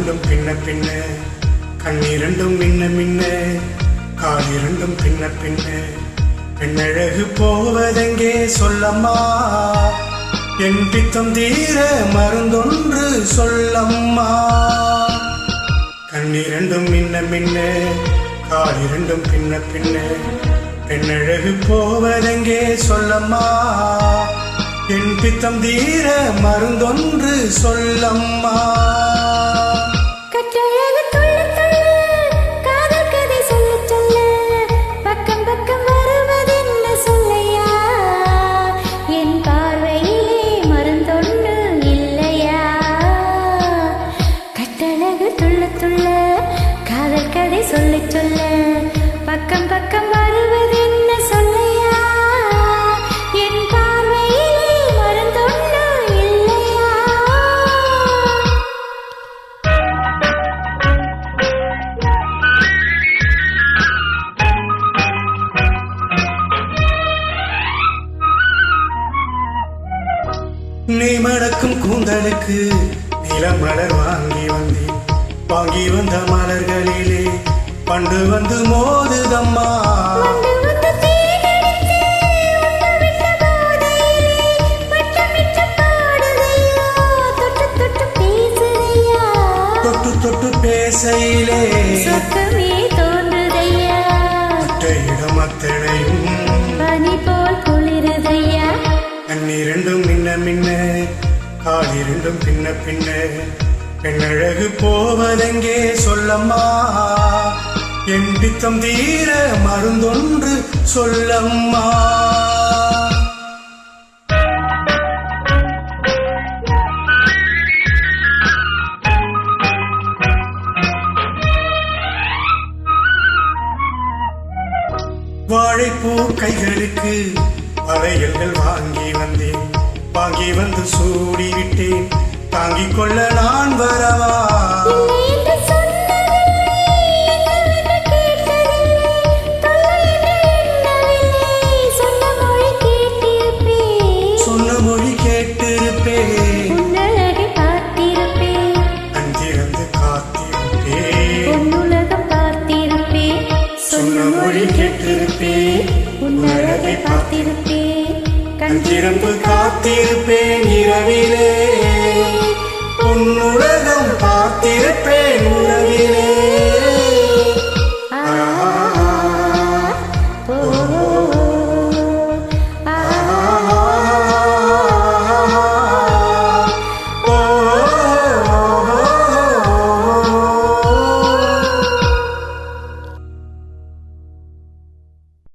இரண்டும் பின்ன பின்ன கண்ணிரண்டும் மின்ன மின்ன காலிரண்டும் பின்ன பின்ன பெண்ணழகு போவதெங்கே சொல்லம்மா என் பித்தம் தீர மருந்தொன்று சொல்லம்மா கண்ணிரண்டும் மின்ன மின்ன காலிரண்டும் பின்ன பின்ன பெண்ணழகு போவதெங்கே சொல்லம்மா என் பித்தம் தீர மருந்தொன்று சொல்லம்மா காதல் கதை சொல்ல சொல்ல பக்கம் பக்கம் வருவது என்ன சொல்லையா என் பார்வையிலே மருந்தொன்று இல்லையா நீ மடக்கும் கூந்தலுக்கு நிலமலர் வாங்கி வந்த மலர்களிலே பண்டு வந்து மோதுதம்மா தொட்டு தொட்டு பேசையிலே சொத்தமே தோன்றுதையா இடம் அத்தனையும் பனி போல் குளிருதையா கண்ணிரண்டும் மின்ன மின்ன காலிரண்டும் பின்ன பின்ன பெண்ணழகு போவதெங்கே சொல்லம்மா என் பித்தம் தீர மருந்தொன்று சொல்லம்மா வாழைப்பூ கைகளுக்கு வளையல்கள் வாங்கி வந்து சூடிவிட்டேன் தாங்கிக் கொள்ள நான் வரவா சொன்ன மொழி கேட்டிருப்பேன் அங்கிருந்து காத்திருப்பேன் சொன்ன மொழி கேட்டிருப்பேன் உன்னழகை பார்த்திருப்பேன் கஞ்சிரம்பு காத்திருப்பேன் இரவிலே உன்னுலகம் பார்த்திருப்பேன் உறவிலே